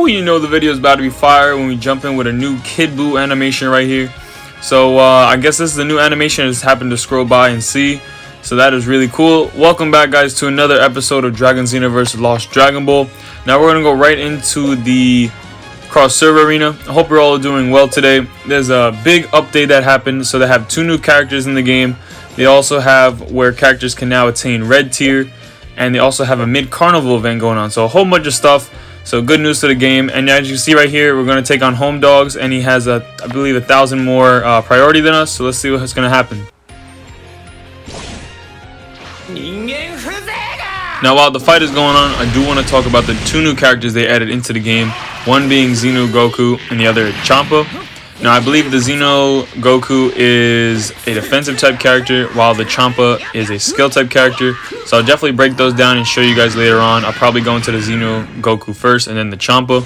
Ooh, you know the video is about to be fire when we jump in with a new Kid Buu animation right here. So I guess this is the new animation I just happened to scroll by and see. So that is really cool. Welcome back, guys, to another episode of Xenoverse Lost Dragon Ball. Now we're going to go right into the cross-server arena. I hope you're all doing well today. There's a big update that happened. So they have 2 new characters in the game. They also have where characters can now attain red tier. And they also have a mid-carnival event going on. So a whole bunch of stuff. So good news to the game. And as you see right here, we're going to take on Home Dogs. And he has, I believe, 1,000 more priority than us. So let's see what's going to happen. Now while the fight is going on, I do want to talk about the 2 new characters they added into the game. One being Xeno Goku and the other Champa. Now I believe the Xeno Goku is a defensive type character while the Champa is a skill type character. So I'll definitely break those down and show you guys later on. I'll probably go into the Xeno Goku first and then the Champa.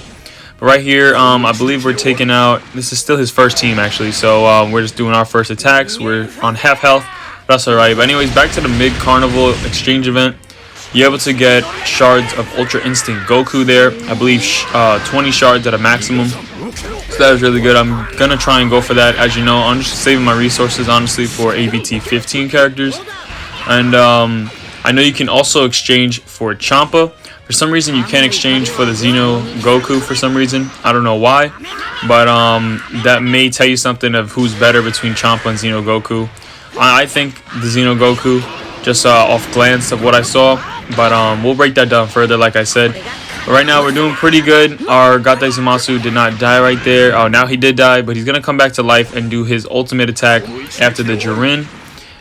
But right here, I believe we're taking out, this is still his first team actually. So we're just doing our first attacks. We're on half health. That's alright. But anyways, back to the mid-carnival exchange event. You're able to get shards of Ultra Instinct Goku there. I believe 20 shards at a maximum. So that was really good. I'm going to try and go for that. As you know, I'm just saving my resources, honestly, for ABT 15 characters. And I know you can also exchange for Champa. For some reason, you can't exchange for the Xeno Goku for some reason. I don't know why. But that may tell you something of who's better between Champa and Xeno Goku. I think the Xeno Goku, just off glance of what I saw. But we'll break that down further, like I said. But right now, we're doing pretty good. Our Gatai Zamasu did not die right there. Oh, now he did die, but he's going to come back to life and do his ultimate attack after the Jiren.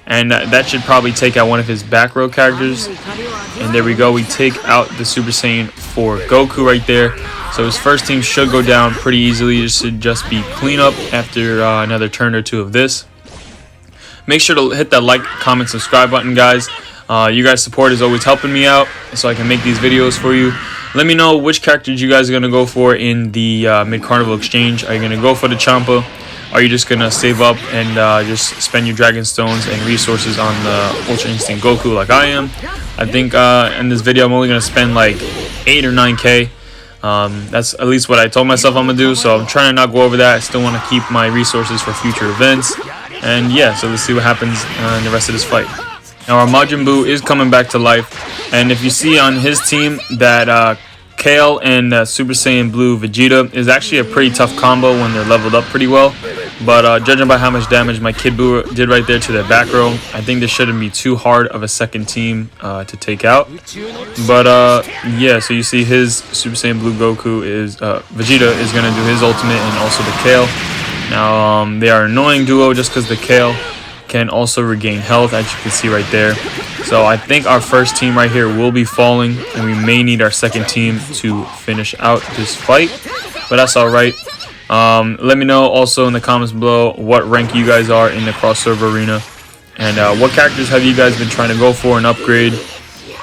And that should probably take out one of his back row characters. And there we go. We take out the Super Saiyan 4 Goku right there. So his first team should go down pretty easily. It should just be cleanup after another turn or 2 of this. Make sure to hit that like, comment, subscribe button, guys. You guys' support is always helping me out so I can make these videos for you. Let me know which characters you guys are going to go for in the mid-carnival exchange. Are you going to go for the Champa? Are you just going to save up and just spend your Dragon Stones and resources on the Ultra Instinct Goku like I am? I think in this video I'm only going to spend like 8 or 9k. That's at least what I told myself I'm going to do. So I'm trying to not go over that. I still want to keep my resources for future events. And yeah, so let's see what happens in the rest of this fight. Now our Majin Buu is coming back to life. And if you see on his team that Kale and Super Saiyan Blue Vegeta is actually a pretty tough combo when they're leveled up pretty well. But judging by how much damage my Kid Buu did right there to their back row, I think this shouldn't be too hard of a second team to take out. But yeah, so you see his Super Saiyan Blue Goku is, Vegeta is going to do his ultimate and also the Kale. Now, they are an annoying duo just because the Kale can also regain health, as you can see right there. So I think our first team right here will be falling, and we may need our second team to finish out this fight. But that's all right. Let me know also in the comments below what rank you guys are in the cross-server arena. And what characters have you guys been trying to go for and upgrade.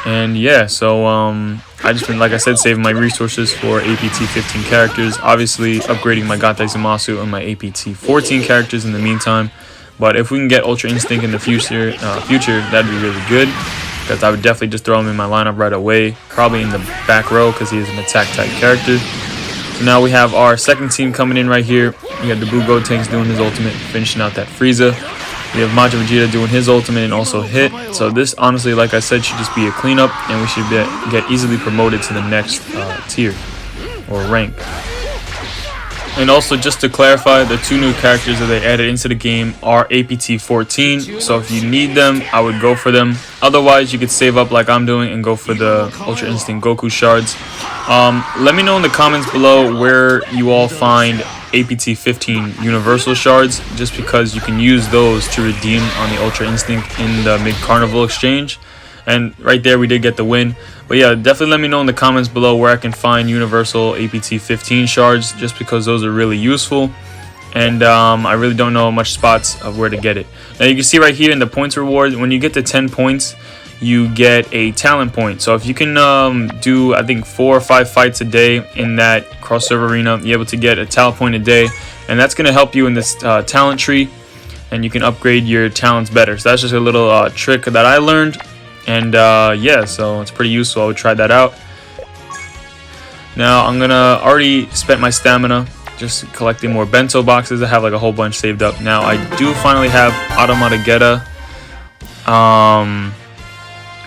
And yeah, so I just been, like I said, saving my resources for APT 15 characters. Obviously, upgrading my Gatai Zamasu and my APT 14 characters in the meantime. But if we can get Ultra Instinct in the future, that'd be really good. Because I would definitely just throw him in my lineup right away. Probably in the back row because he is an attack type character. So now we have our second team coming in right here. We have the Buu Gotenks doing his ultimate, finishing out that Frieza. We have Majin Vegeta doing his ultimate and also hit. So this, honestly, like I said, should just be a cleanup. And we should get easily promoted to the next tier or rank. And also, just to clarify, the 2 new characters that they added into the game are APT 14. So if you need them, I would go for them. Otherwise, you could save up like I'm doing and go for the Ultra Instinct Goku shards. Let me know in the comments below where you all find APT 15 Universal Shards, just because you can use those to redeem on the Ultra Instinct in the mid-carnival exchange. And right there we did get the win. But yeah, definitely let me know in the comments below where I can find Universal APT 15 Shards, just because those are really useful. And I really don't know much spots of where to get it. Now you can see right here in the points reward, when you get to 10 points, you get a talent point. So if you can do, I think, 4 or 5 fights a day in that cross-server arena, you're able to get a talent point a day. And that's going to help you in this talent tree. And you can upgrade your talents better. So that's just a little trick that I learned. And yeah, so it's pretty useful. I would try that out. Now I'm gonna already spent my stamina just collecting more bento boxes. I have like a whole bunch saved up. Now I do finally have Automageda.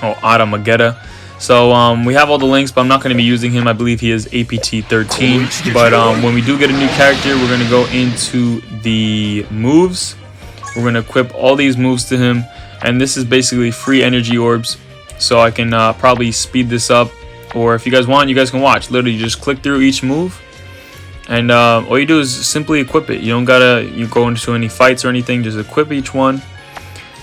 Automageda. So we have all the links, but I'm not going to be using him. I believe he is APT 13. But when we do get a new character, we're going to go into the moves. We're going to equip all these moves to him, and this is basically free energy orbs. So I can probably speed this up, or if you guys want, you guys can watch. Literally, you just click through each move, and all you do is simply equip it. You don't gotta go into any fights or anything. Just equip each one,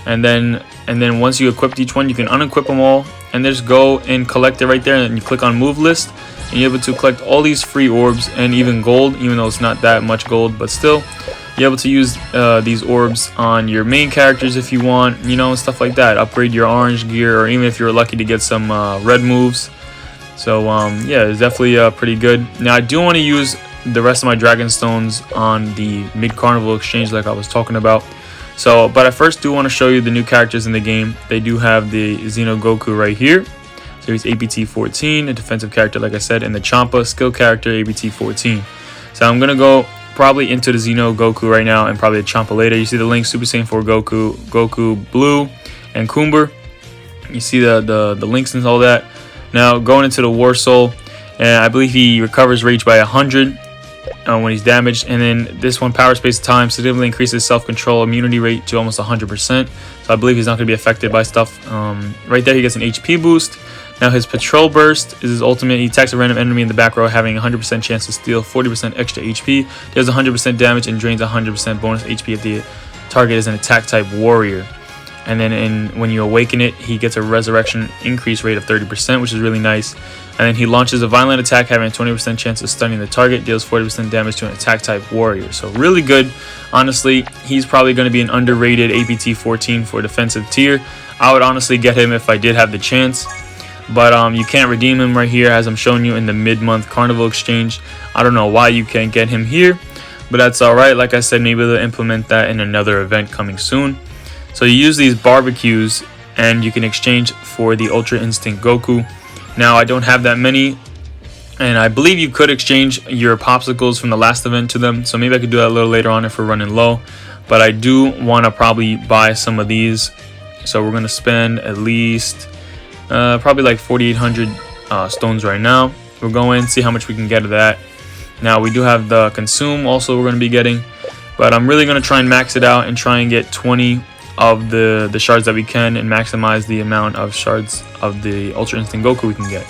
and then once you equip each one, you can unequip them all, and just go and collect it right there. And you click on move list, and you're able to collect all these free orbs and even gold, even though it's not that much gold, but still. You're able to use these orbs on your main characters if you want, you know, and stuff like that. Upgrade your orange gear, or even if you're lucky to get some red moves. So yeah, it's definitely pretty good. Now I do want to use the rest of my dragon stones on the mid-carnival exchange like I was talking about. So, but I first do want to show you the new characters in the game. They do have the Xeno Goku right here. So he's APT 14, a defensive character like I said, and the Champa skill character APT 14. So I'm gonna go probably into the Xeno Goku right now, and probably the Champa later. You see the link, Super Saiyan 4 Goku, Goku Blue, and Kumber. You see the links and all that. Now going into the War Soul, and I believe he recovers rage by 100 when he's damaged, and then this one, Power Space Time, significantly increases self-control immunity rate to almost 100%. So I believe he's not going to be affected by stuff. Right there, he gets an HP boost. Now his Patrol Burst is his ultimate. He attacks a random enemy in the back row, having a 100% chance to steal 40% extra HP. Deals 100% damage and drains 100% bonus HP if the target is an attack type warrior. And then when you awaken it, he gets a resurrection increase rate of 30%, which is really nice. And then he launches a violent attack, having a 20% chance of stunning the target. Deals 40% damage to an attack type warrior. So really good. Honestly, he's probably going to be an underrated APT 14 for defensive tier. I would honestly get him if I did have the chance. But you can't redeem him right here, as I'm showing you in the mid-month carnival exchange. I don't know why you can't get him here, but that's alright. Like I said, maybe they'll implement that in another event coming soon. So you use these barbecues, and you can exchange for the Ultra Instinct Goku. Now I don't have that many, and I believe you could exchange your popsicles from the last event to them. So maybe I could do that a little later on if we're running low. But I do want to probably buy some of these. So we're going to spend at least probably like 4,800 stones right now. We'll go in, see how much we can get of that. Now we do have the consume also we're going to be getting, but I'm really going to try and max it out and try and get 20 of the shards that we can, and maximize the amount of shards of the Ultra Instinct Goku we can get.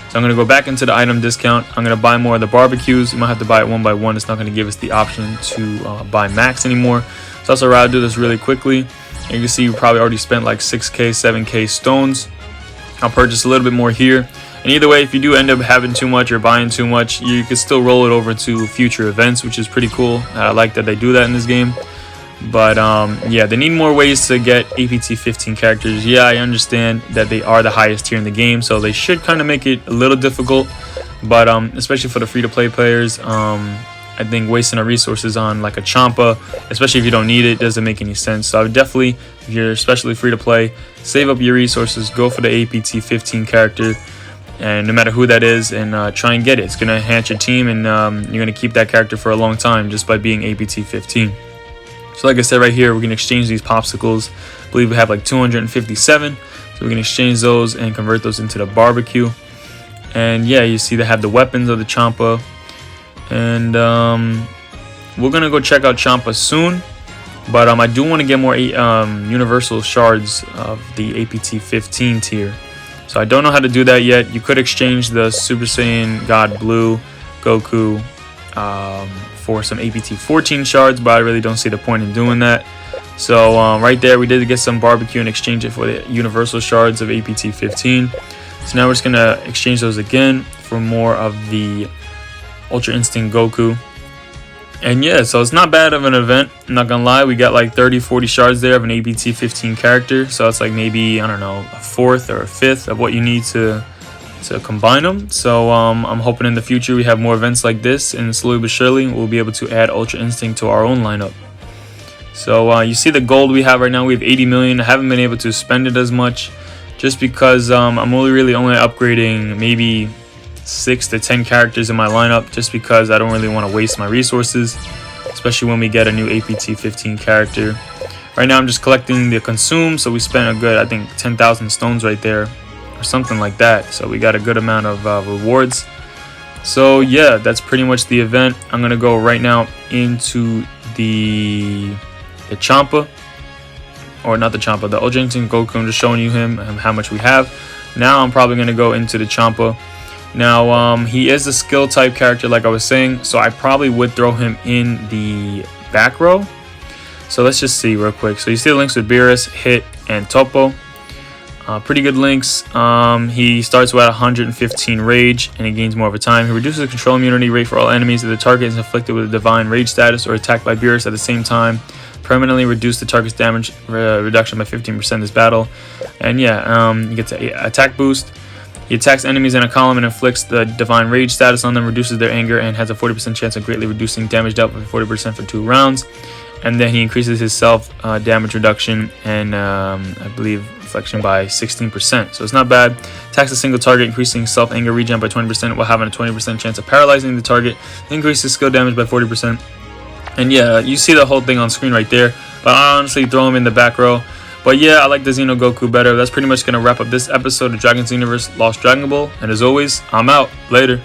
So I'm going to go back into the item discount. I'm going to buy more of the barbecues. You might have to buy it one by one. It's not going to give us the option to buy max anymore. So that's alright. I'll do this really quickly. And you can see we probably already spent like 6k 7k stones. I'll purchase a little bit more here, and either way, if you do end up having too much or buying too much, you can still roll it over to future events, which is pretty cool. I like that they do that in this game. But yeah, they need more ways to get APT 15 characters. Yeah, I understand that they are the highest tier in the game, so they should kind of make it a little difficult. But especially for the free-to-play players, I think wasting our resources on like a Champa, especially if you don't need it, doesn't make any sense. So I would definitely, if you're especially free to play, save up your resources, go for the APT 15 character, and no matter who that is, and try and get it. It's going to enhance your team, and you're going to keep that character for a long time just by being APT 15. So like I said right here, we're going to exchange these popsicles. I believe we have like 257, so we can exchange those and convert those into the barbecue. And yeah, you see they have the weapons of the Champa. And we're gonna go check out Champa soon, but I do want to get more universal shards of the APT 15 tier. So I don't know how to do that yet. You could exchange the Super Saiyan God Blue Goku for some APT 14 shards, but I really don't see the point in doing that. So right there, we did get some barbecue and exchange it for the universal shards of APT 15. So now we're just gonna exchange those again for more of the Ultra Instinct Goku. And yeah, so it's not bad of an event, I'm not gonna lie. We got like 30-40 shards there of an APT 15 character, so it's like maybe, I don't know, a fourth or a fifth of what you need to combine them. So I'm hoping in the future we have more events like this, and slowly but surely we'll be able to add Ultra Instinct to our own lineup. So you see the gold we have right now, we have 80 million. I haven't been able to spend it as much just because I'm only upgrading maybe 6 to 10 characters in my lineup just because I don't really want to waste my resources, especially when we get a new APT 15 character. Right now I'm just collecting the consume, so we spent a good, I think, 10,000 stones right there or something like that. So we got a good amount of rewards. So yeah, that's pretty much the event. I'm gonna go right now into the Champa, or not the Champa, the Ojenten Goku. I'm just showing you him and how much we have. Now I'm probably gonna go into the Champa. Now he is a skill type character, like I was saying, so I probably would throw him in the back row. So let's just see real quick. So you see the links with Beerus, Hit, and Topo. Pretty good links. He starts with 115 rage and he gains more over time. He reduces the control immunity rate for all enemies if the target is inflicted with a divine rage status or attacked by Beerus at the same time. Permanently reduce the target's damage reduction by 15% this battle. And yeah, he gets an attack boost. He attacks enemies in a column and inflicts the divine rage status on them, reduces their anger, and has a 40% chance of greatly reducing damage dealt by 40% for 2 rounds. And then he increases his self damage reduction and I believe reflection by 16%. So it's not bad. Attacks a single target, increasing self anger regen by 20% while having a 20% chance of paralyzing the target. Increases skill damage by 40%. And yeah, you see the whole thing on screen right there. But I honestly throw him in the back row. But yeah, I like the Xeno Goku better. That's pretty much going to wrap up this episode of Dragon's Xenoverse Lost Dragon Ball. And as always, I'm out. Later.